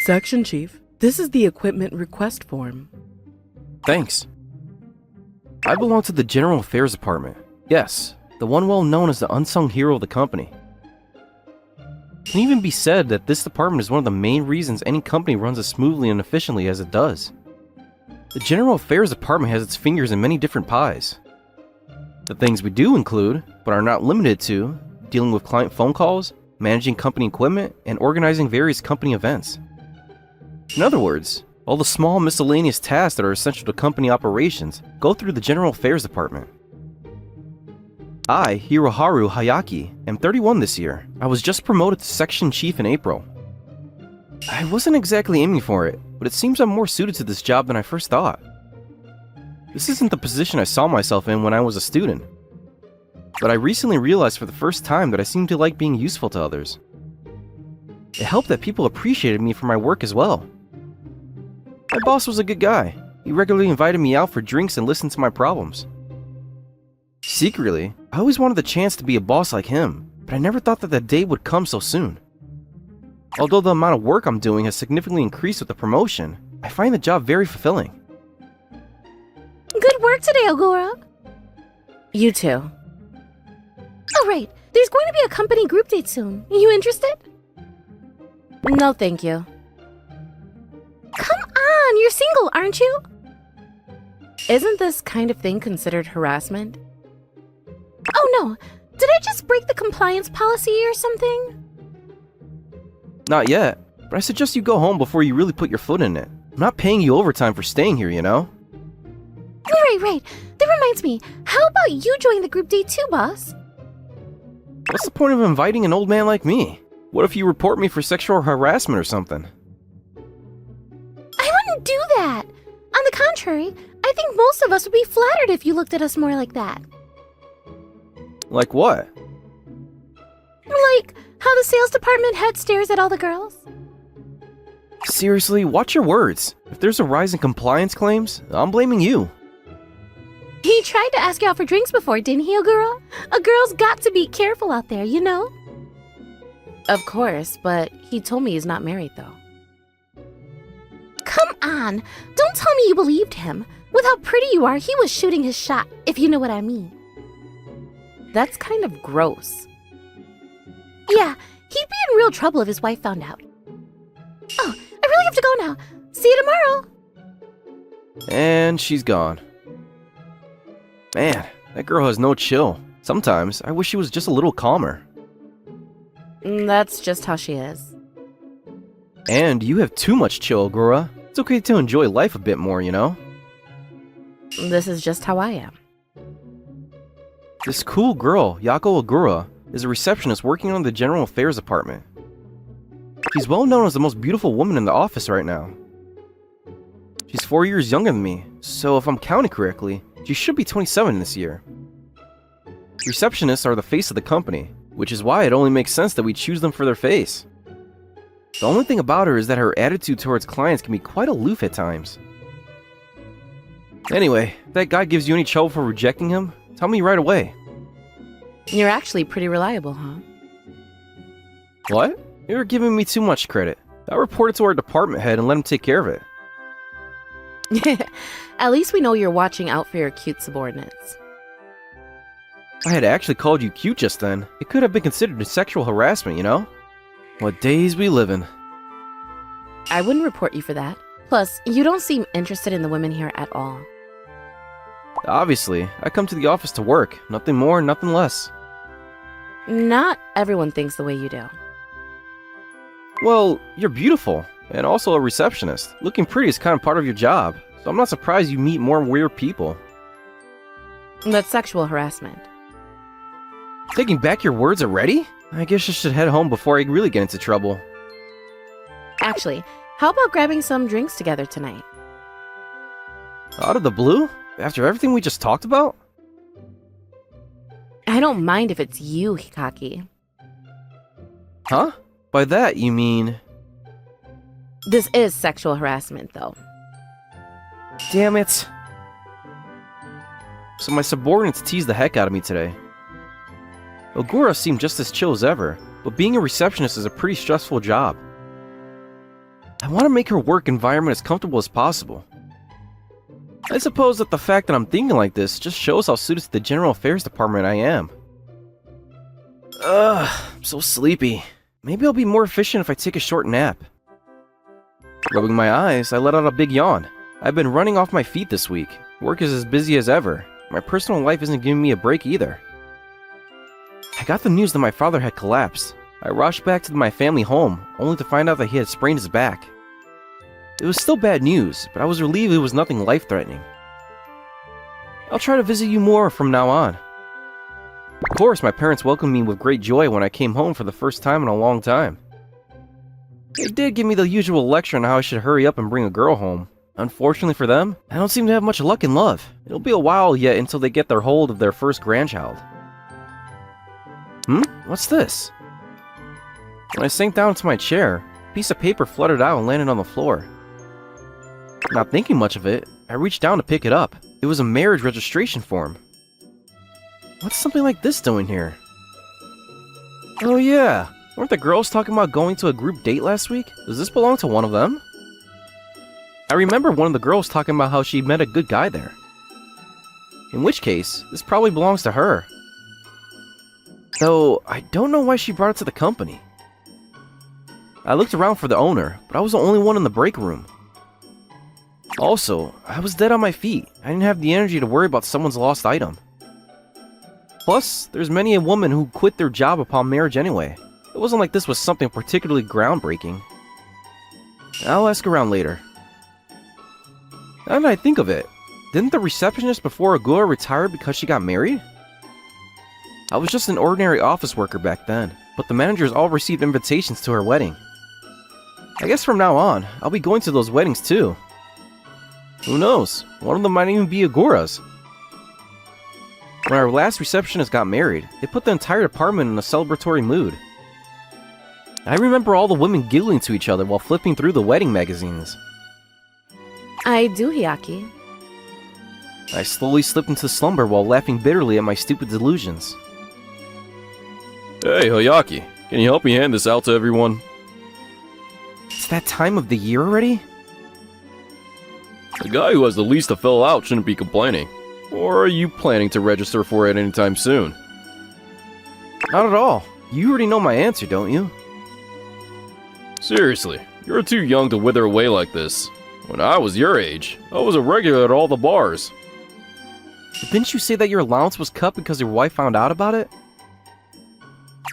Section Chief, this is the equipment request form. Thanks. I belong to the General Affairs Department. Yes, the one well known as the unsung hero of the company. It can even be said that this department is one of the main reasons any company runs as smoothly and efficiently as it does. The General Affairs Department has its fingers in many different pies. The things we do include, but are not limited to, dealing with client phone calls, managing company equipment, and organizing various company events. In other words, all the small miscellaneous tasks that are essential to company operations go through the General Affairs Department. I, Hiroharu Hayaki, am 31 this year. I was just promoted to Section Chief in April. I wasn't exactly aiming for it, but it seems I'm more suited to this job than I first thought. This isn't the position I saw myself in when I was a student, but I recently realized for the first time that I seem to like being useful to others. It helped that people appreciated me for my work as well. My boss was a good guy. He regularly invited me out for drinks and listened to my problems. Secretly, I always wanted the chance to be a boss like him, but I never thought that the day would come so soon. Although the amount of work I'm doing has significantly increased with the promotion, I find the job very fulfilling. Good work today, Ogura. You too. Oh, right. There's going to be a company group date soon. You interested? No, thank you. Come on, you're single, aren't you? Isn't this kind of thing considered harassment? Oh no, did I just break the compliance policy or something? Not yet, but I suggest you go home before you really put your foot in it. I'm not paying you overtime for staying here, you know? Right. That reminds me, how about you join the group date too, boss? What's the point of inviting an old man like me? What if you report me for sexual harassment or something? I wouldn't do that. On the contrary, I think most of us would be flattered if you looked at us more like that. Like what? Like how the sales department head stares at all the girls. Seriously, watch your words. If there's a rise in compliance claims, I'm blaming you. He tried to ask you out for drinks before, didn't he, Ogura? A girl's got to be careful out there, you know? Of course, but he told me he's not married though. Come on, don't tell me you believed him. With how pretty you are, he was shooting his shot, if you know what I mean. That's kind of gross. Yeah, he'd be in real trouble if his wife found out. Oh, I really have to go now. See you tomorrow. And she's gone. Man, that girl has no chill. Sometimes I wish she was just a little calmer. That's just how she is. And you have too much chill, Ogura. It's okay to enjoy life a bit more, you know? This is just how I am. This cool girl, Yako Ogura, is a receptionist working on the General Affairs Department. She's well known as the most beautiful woman in the office right now. She's 4 years younger than me, so if I'm counting correctly, she should be 27 this year. Receptionists are the face of the company, which is why it only makes sense that we choose them for their face. The only thing about her is that her attitude towards clients can be quite aloof at times. Anyway, if that guy gives you any trouble for rejecting him, tell me right away. You're actually pretty reliable, huh? What? You're giving me too much credit. I'll report it to our department head and let him take care of it. At least we know you're watching out for your cute subordinates. If I had actually called you cute just then, it could have been considered sexual harassment, you know? What days we live in. I wouldn't report you for that. Plus, you don't seem interested in the women here at all. Obviously, I come to the office to work. Nothing more, nothing less. Not everyone thinks the way you do. Well, you're beautiful, and also a receptionist. Looking pretty is kind of part of your job, so I'm not surprised you meet more weird people. That's sexual harassment. Taking back your words already? I guess I should head home before I really get into trouble. Actually, how about grabbing some drinks together tonight? Out of the blue? After everything we just talked about? I don't mind if it's you, Hikaki. Huh? By that, you mean... This is sexual harassment, though. Damn it. So my subordinates teased the heck out of me today. Ogura seemed just as chill as ever, but being a receptionist is a pretty stressful job. I want to make her work environment as comfortable as possible. I suppose that the fact that I'm thinking like this just shows how suited to the General Affairs Department I am. I'm so sleepy. Maybe I'll be more efficient if I take a short nap. Rubbing my eyes, I let out a big yawn. I've been running off my feet this week. Work is as busy as ever. My personal life isn't giving me a break either. I got the news that my father had collapsed. I rushed back to my family home, only to find out that he had sprained his back. It was still bad news, but I was relieved it was nothing life-threatening. I'll try to visit you more from now on. Of course, my parents welcomed me with great joy when I came home for the first time in a long time. They did give me the usual lecture on how I should hurry up and bring a girl home. Unfortunately for them, I don't seem to have much luck in love. It'll be a while yet until they get their hold of their first grandchild. What's this? When I sank down into my chair, a piece of paper fluttered out and landed on the floor. Not thinking much of it, I reached down to pick it up. It was a marriage registration form. What's something like this doing here? Oh yeah, weren't the girls talking about going to a group date last week? Does this belong to one of them? I remember one of the girls talking about how she met a good guy there. In which case, this probably belongs to her. Though, I don't know why she brought it to the company. I looked around for the owner, but I was the only one in the break room. Also, I was dead on my feet. I didn't have the energy to worry about someone's lost item. Plus, there's many a woman who quit their job upon marriage anyway. It wasn't like this was something particularly groundbreaking. I'll ask around later. Now that I think of it, didn't the receptionist before Agura retire because she got married? I was just an ordinary office worker back then, but the managers all received invitations to her wedding. I guess from now on, I'll be going to those weddings too. Who knows, one of them might even be Agura's. When our last receptionist got married, it put the entire department in a celebratory mood. I remember all the women giggling to each other while flipping through the wedding magazines. I do, Hyaki. I slowly slipped into slumber while laughing bitterly at my stupid delusions. Hey, Hayaki, can you help me hand this out to everyone? It's that time of the year already? The guy who has the least to fill out shouldn't be complaining. Or are you planning to register for it anytime soon? Not at all. You already know my answer, don't you? Seriously, you're too young to wither away like this. When I was your age, I was a regular at all the bars. But didn't you say that your allowance was cut because your wife found out about it?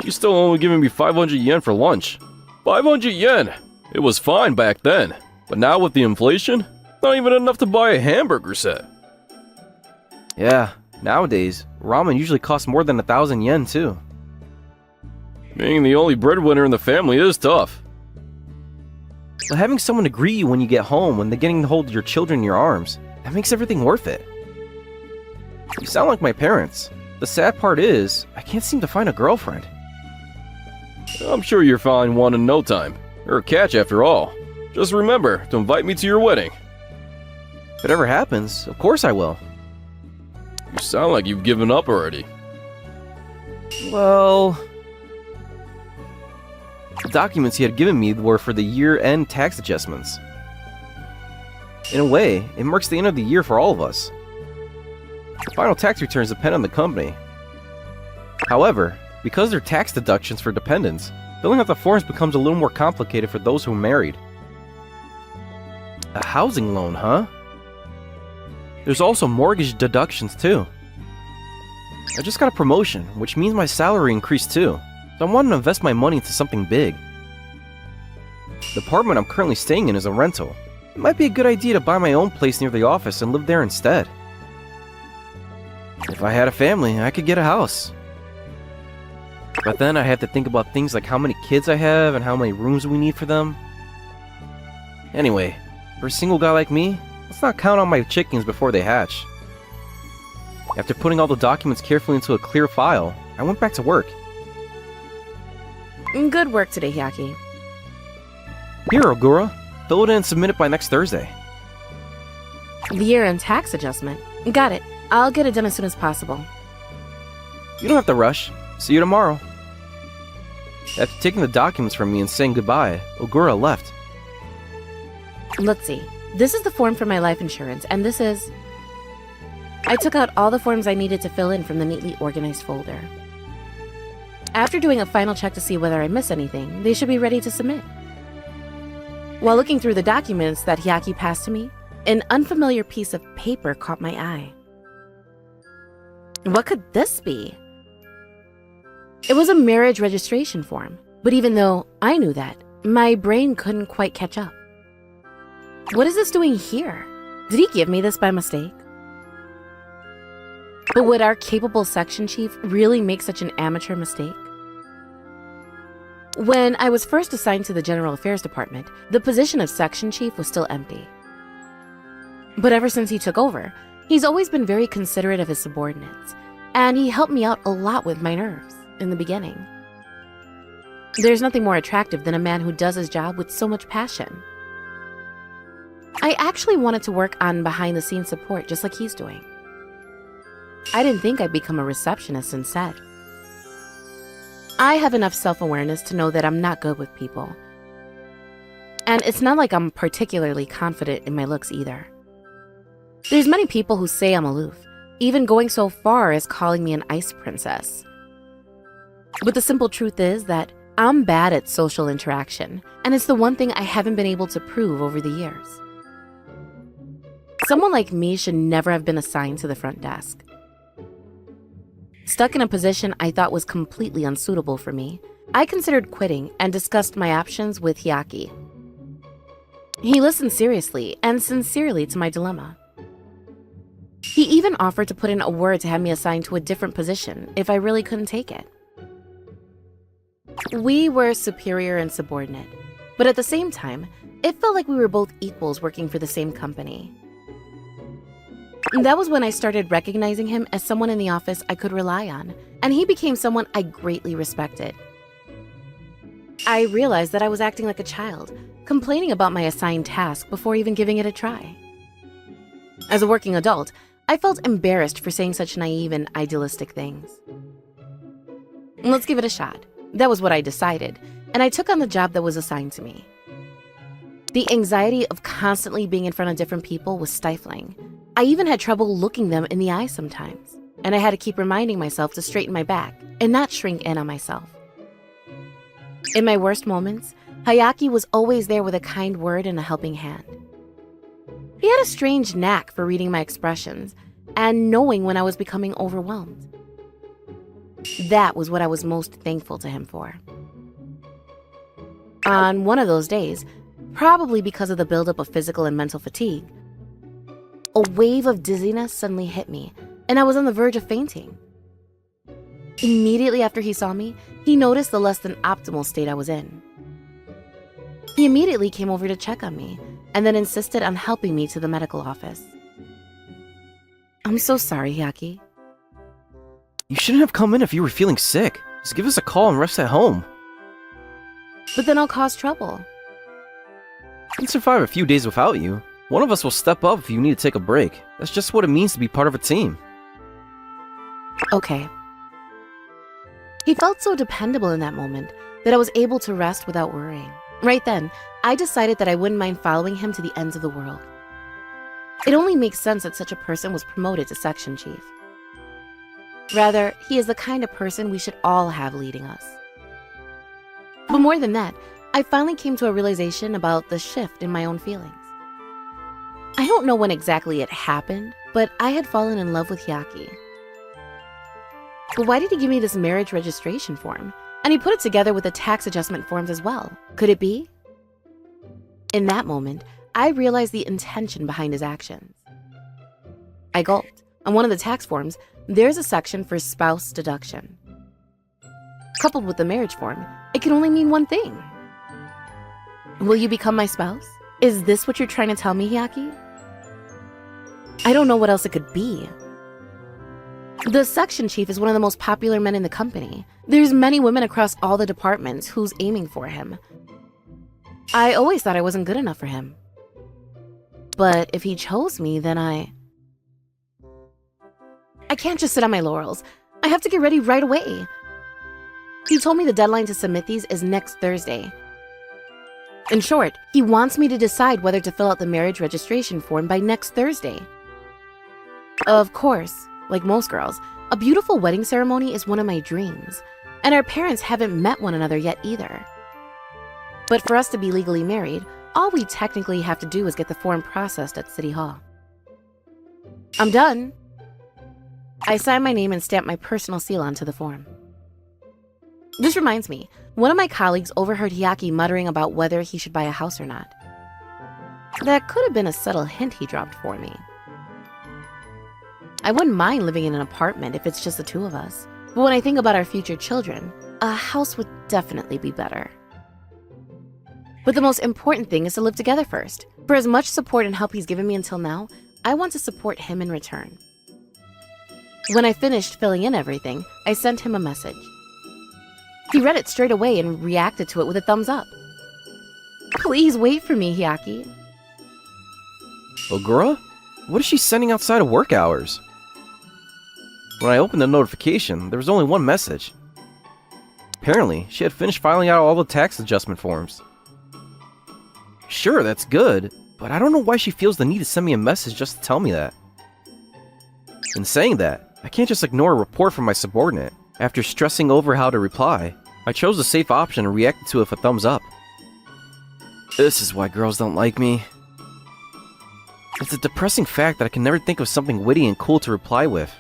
You're still only giving me 500 yen for lunch. 500 yen! It was fine back then, but now with the inflation, not even enough to buy a hamburger set. Yeah, nowadays, ramen usually costs more than 1,000 yen too. Being the only breadwinner in the family is tough. But having someone to greet you when you get home, when they're getting to hold your children in your arms, that makes everything worth it. You sound like my parents. The sad part is, I can't seem to find a girlfriend. I'm sure you'll find one in no time. You're a catch after all. Just remember to invite me to your wedding. If it ever happens, of course I will. You sound like you've given up already. Well... The documents he had given me were for the year-end tax adjustments. In a way, it marks the end of the year for all of us. The final tax returns depend on the company. However, because they're tax deductions for dependents, filling out the forms becomes a little more complicated for those who are married. A housing loan, huh? There's also mortgage deductions too. I just got a promotion, which means my salary increased too. So I want to invest my money into something big. The apartment I'm currently staying in is a rental. It might be a good idea to buy my own place near the office and live there instead. If I had a family, I could get a house. But then I have to think about things like how many kids I have and how many rooms we need for them. Anyway, for a single guy like me, let's not count on my chickens before they hatch. After putting all the documents carefully into a clear file, I went back to work. Good work today, Hyaki. Here, Ogura. Fill it in and submit it by next Thursday. The year-end tax adjustment. Got it. I'll get it done as soon as possible. You don't have to rush. See you tomorrow. After taking the documents from me and saying goodbye, Ogura left. Let's see. This is the form for my life insurance, and this is... I took out all the forms I needed to fill in from the neatly organized folder. After doing a final check to see whether I miss anything, they should be ready to submit. While looking through the documents that Hyaki passed to me, an unfamiliar piece of paper caught my eye. What could this be? It was a marriage registration form, but even though I knew that, my brain couldn't quite catch up. What is this doing here? Did he give me this by mistake? But would our capable section chief really make such an amateur mistake? When I was first assigned to the General Affairs Department, the position of section chief was still empty. But ever since he took over, he's always been very considerate of his subordinates, and he helped me out a lot with my nerves in the beginning. There's nothing more attractive than a man who does his job with so much passion. I actually wanted to work on behind-the-scenes support just like he's doing. I didn't think I'd become a receptionist instead. I have enough self-awareness to know that I'm not good with people. And it's not like I'm particularly confident in my looks either. There's many people who say I'm aloof, even going so far as calling me an ice princess. But the simple truth is that I'm bad at social interaction, and it's the one thing I haven't been able to prove over the years. Someone like me should never have been assigned to the front desk. Stuck in a position I thought was completely unsuitable for me, I considered quitting and discussed my options with Hyaki. He listened seriously and sincerely to my dilemma. He even offered to put in a word to have me assigned to a different position if I really couldn't take it. We were superior and subordinate, but at the same time, it felt like we were both equals working for the same company. That was when I started recognizing him as someone in the office I could rely on, and he became someone I greatly respected. I realized that I was acting like a child, complaining about my assigned task before even giving it a try. As a working adult, I felt embarrassed for saying such naive and idealistic things. Let's give it a shot. That was what I decided, and I took on the job that was assigned to me. The anxiety of constantly being in front of different people was stifling. I even had trouble looking them in the eye sometimes, and I had to keep reminding myself to straighten my back and not shrink in on myself. In my worst moments, Hyaki was always there with a kind word and a helping hand. He had a strange knack for reading my expressions and knowing when I was becoming overwhelmed. That was what I was most thankful to him for. On one of those days, probably because of the buildup of physical and mental fatigue, a wave of dizziness suddenly hit me, and I was on the verge of fainting. Immediately after he saw me, he noticed the less than optimal state I was in. He immediately came over to check on me, and then insisted on helping me to the medical office. I'm so sorry, Hyaki. You shouldn't have come in if you were feeling sick. Just give us a call and rest at home. But then I'll cause trouble. I can survive a few days without you. One of us will step up if you need to take a break. That's just what it means to be part of a team. Okay. He felt so dependable in that moment that I was able to rest without worrying. Right then, I decided that I wouldn't mind following him to the ends of the world. It only makes sense that such a person was promoted to section chief. Rather, he is the kind of person we should all have leading us. But more than that, I finally came to a realization about the shift in my own feelings. I don't know when exactly it happened, but I had fallen in love with Hyaki. But why did he give me this marriage registration form? And he put it together with the tax adjustment forms as well. Could it be? In that moment, I realized the intention behind his actions. I gulped. On one of the tax forms, there's a section for spouse deduction. Coupled with the marriage form, it can only mean one thing. Will you become my spouse? Is this what you're trying to tell me, Hyaki? I don't know what else it could be. The section chief is one of the most popular men in the company. There's many women across all the departments who's aiming for him. I always thought I wasn't good enough for him. But if he chose me, then I can't just sit on my laurels. I have to get ready right away. He told me the deadline to submit these is next Thursday. In short, he wants me to decide whether to fill out the marriage registration form by next Thursday. Of course, like most girls, a beautiful wedding ceremony is one of my dreams, and our parents haven't met one another yet either. But for us to be legally married, all we technically have to do is get the form processed at City Hall. I'm done. I sign my name and stamp my personal seal onto the form. This reminds me, one of my colleagues overheard Hiaki muttering about whether he should buy a house or not. That could have been a subtle hint he dropped for me. I wouldn't mind living in an apartment if it's just the two of us, but when I think about our future children, a house would definitely be better. But the most important thing is to live together first. For as much support and help he's given me until now, I want to support him in return. When I finished filling in everything, I sent him a message. He read it straight away and reacted to it with a thumbs up. Please wait for me, Hiaki. Ogura? What is she sending outside of work hours? When I opened the notification, there was only one message. Apparently, she had finished filing out all the tax adjustment forms. Sure, that's good, but I don't know why she feels the need to send me a message just to tell me that. In saying that, I can't just ignore a report from my subordinate. After stressing over how to reply, I chose the safe option and reacted to it with a thumbs up. This is why girls don't like me. It's a depressing fact that I can never think of something witty and cool to reply with.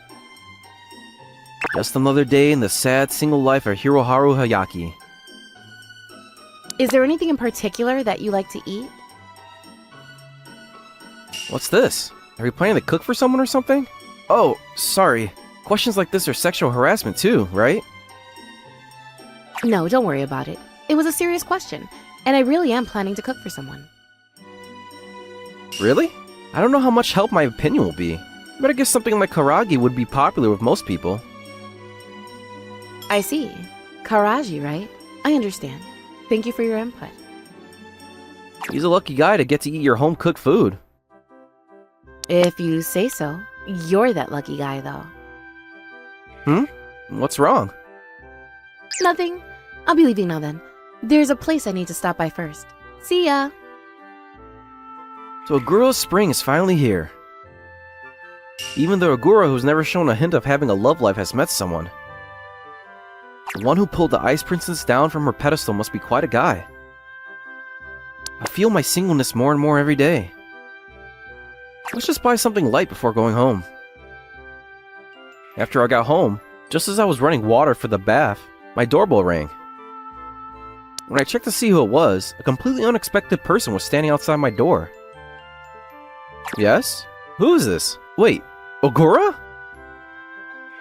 Just another day in the sad single life of Hiroharu Hayaki. Is there anything in particular that you like to eat? What's this? Are you planning to cook for someone or something? Oh, sorry. Questions like this are sexual harassment too, right? No, don't worry about it. It was a serious question, and I really am planning to cook for someone. Really? I don't know how much help my opinion will be, but I guess something like karagi would be popular with most people. I see. Karaji, right? I understand. Thank you for your input. He's a lucky guy to get to eat your home-cooked food. If you say so. You're that lucky guy, though. What's wrong? Nothing. I'll be leaving now then. There's a place I need to stop by first. See ya! So Ogura's spring is finally here. Even the Ogura who's never shown a hint of having a love life has met someone. The one who pulled the Ice Princess down from her pedestal must be quite a guy. I feel my singleness more and more every day. Let's just buy something light before going home. After I got home, just as I was running water for the bath, my doorbell rang. When I checked to see who it was, a completely unexpected person was standing outside my door. Yes? Who is this? Wait, Ogura?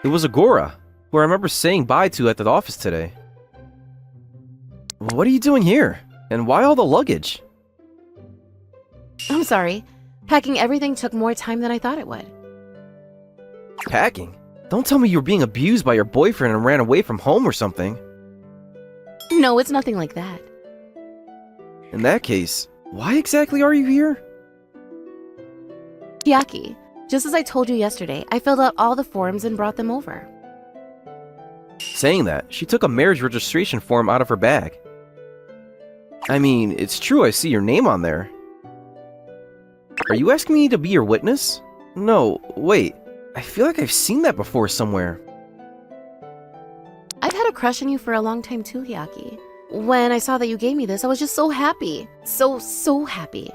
It was Ogura, who I remember saying bye to at the office today. What are you doing here? And why all the luggage? I'm sorry. Packing everything took more time than I thought it would. Packing? Don't tell me you were being abused by your boyfriend and ran away from home or something. No, it's nothing like that. In that case, why exactly are you here? Hiaki, just as I told you yesterday, I filled out all the forms and brought them over. Saying that, she took a marriage registration form out of her bag. I mean, it's true I see your name on there. Are you asking me to be your witness? No, wait. I feel like I've seen that before somewhere. I've had a crush on you for a long time too, Hiaki. When I saw that you gave me this, I was just so happy. So happy.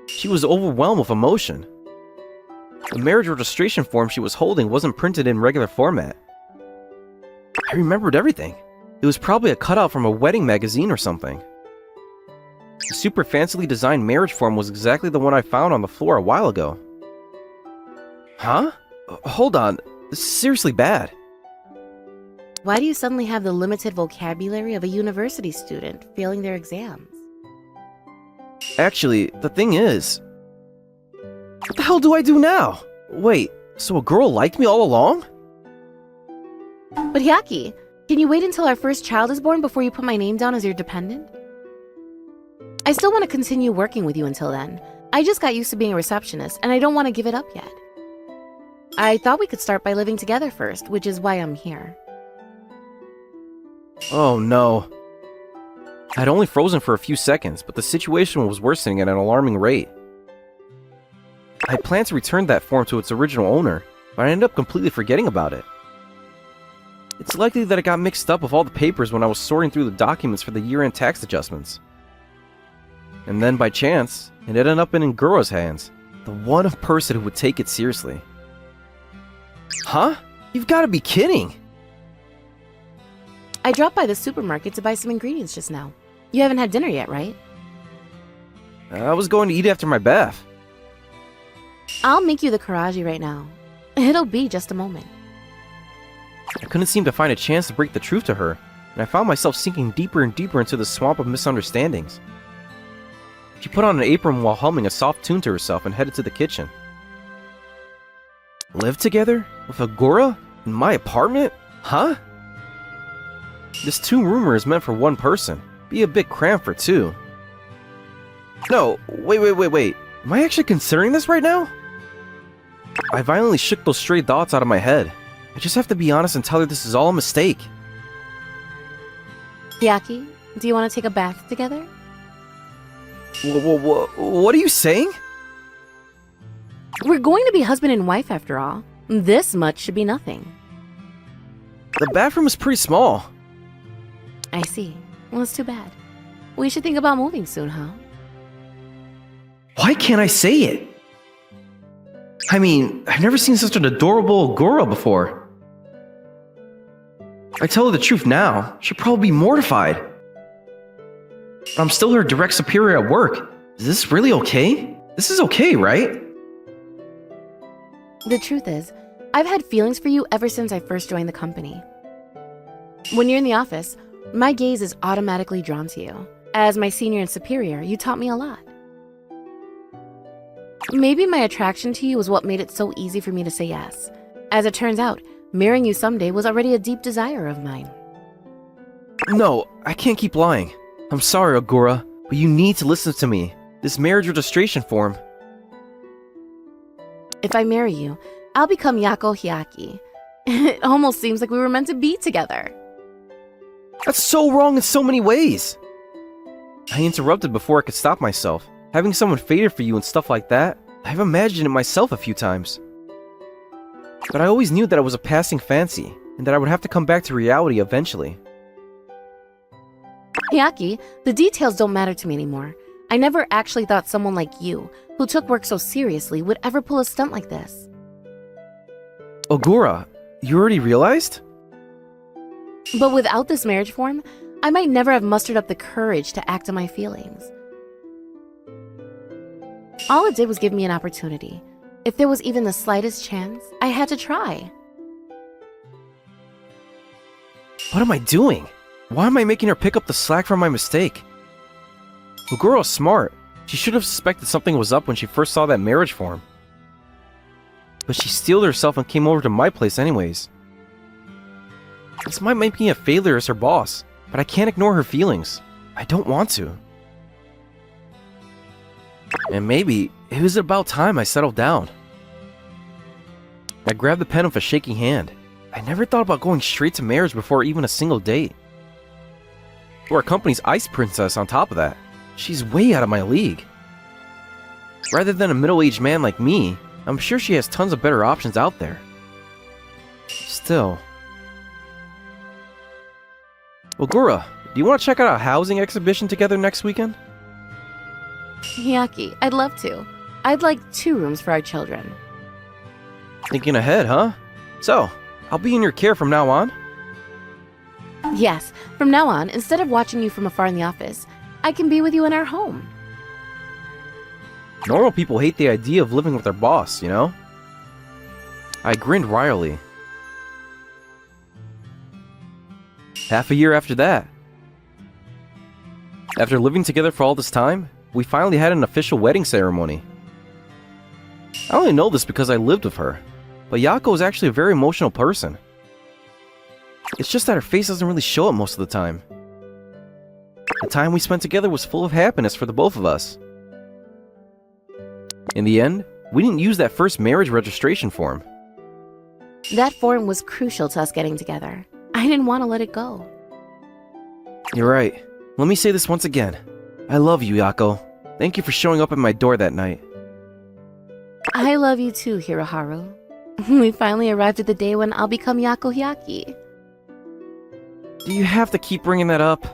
She was overwhelmed with emotion. The marriage registration form she was holding wasn't printed in regular format. I remembered everything. It was probably a cutout from a wedding magazine or something. The super fancily designed marriage form was exactly the one I found on the floor a while ago. Huh? Hold on. This is seriously bad. Why do you suddenly have the limited vocabulary of a university student failing their exams? Actually, the thing is... What the hell do I do now? Wait, so a girl liked me all along? But Hiaki, can you wait until our first child is born before you put my name down as your dependent? I still want to continue working with you until then. I just got used to being a receptionist, and I don't want to give it up yet. I thought we could start by living together first, which is why I'm here. Oh no. I had only frozen for a few seconds, but the situation was worsening at an alarming rate. I had planned to return that form to its original owner, but I ended up completely forgetting about it. It's likely that it got mixed up with all the papers when I was sorting through the documents for the year-end tax adjustments. And then, by chance, it ended up in Ngura's hands, the one person who would take it seriously. Huh? You've got to be kidding! I dropped by the supermarket to buy some ingredients just now. You haven't had dinner yet, right? I was going to eat after my bath. I'll make you the karaji right now. It'll be just a moment. I couldn't seem to find a chance to break the truth to her, and I found myself sinking deeper and deeper into the swamp of misunderstandings. She put on an apron while humming a soft tune to herself and headed to the kitchen. Live together? With Ngura? In my apartment? Huh? This two-roomer is meant for one person. Be a bit cramped for two. No, wait. Am I actually considering this right now? I violently shook those stray thoughts out of my head. I just have to be honest and tell her this is all a mistake. Yaki, do you want to take a bath together? What are you saying? We're going to be husband and wife after all. This much should be nothing. The bathroom is pretty small. I see. Well, it's too bad. We should think about moving soon, huh? Why can't I say it? I mean, I've never seen such an adorable Ngura before. I tell her the truth now, she'll probably be mortified. I'm still her direct superior at work. Is this really okay? This is okay, right? The truth is, I've had feelings for you ever since I first joined the company. When you're in the office, my gaze is automatically drawn to you. As my senior and superior, you taught me a lot. Maybe my attraction to you was what made it so easy for me to say yes. As it turns out, marrying you someday was already a deep desire of mine. No, I can't keep lying. I'm sorry, Ngura, but you need to listen to me. This marriage registration form. If I marry you, I'll become Yako Hyaki. It almost seems like we were meant to be together. That's so wrong in so many ways. I interrupted before I could stop myself. Having someone fated for you and stuff like that, I've imagined it myself a few times. But I always knew that it was a passing fancy, and that I would have to come back to reality eventually. Hyaki, the details don't matter to me anymore. I never actually thought someone like you, who took work so seriously, would ever pull a stunt like this. Ngura, you already realized? But without this marriage form, I might never have mustered up the courage to act on my feelings. All it did was give me an opportunity. If there was even the slightest chance, I had to try. What am I doing? Why am I making her pick up the slack from my mistake? Ngura is smart. She should have suspected something was up when she first saw that marriage form. But she steeled herself and came over to my place anyways. This might make me a failure as her boss, but I can't ignore her feelings. I don't want to. And maybe it was about time I settled down. I grabbed the pen with a shaking hand. I never thought about going straight to marriage before even a single date. Or our company's ice princess on top of that. She's way out of my league. Rather than a middle-aged man like me, I'm sure she has tons of better options out there. Still. Well, Ngura, do you want to check out a housing exhibition together next weekend? Hyaki, I'd love to. I'd like 2 rooms for our children. Thinking ahead, huh? So, I'll be in your care from now on? Yes, from now on, instead of watching you from afar in the office, I can be with you in our home. Normal people hate the idea of living with their boss, you know? I grinned wryly. Half a year after that. After living together for all this time, we finally had an official wedding ceremony. I only know this because I lived with her, but Yako is actually a very emotional person. It's just that her face doesn't really show it most of the time. The time we spent together was full of happiness for the both of us. In the end, we didn't use that first marriage registration form. That form was crucial to us getting together. I didn't want to let it go. You're right. let me say this once again. I love you, Yako. Thank you for showing up at my door that night. I love you too, Hiroharu. We finally arrived at the day when I'll become Yako Hyaki. Do you have to keep bringing that up?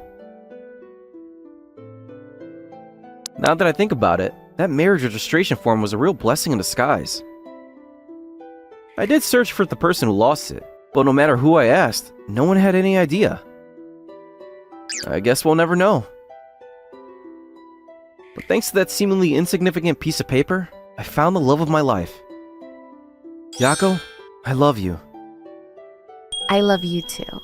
Now that I think about it, that marriage registration form was a real blessing in disguise. I did search for the person who lost it, but no matter who I asked, no one had any idea. I guess we'll never know. But thanks to that seemingly insignificant piece of paper, I found the love of my life. Yako, I love you. I love you too.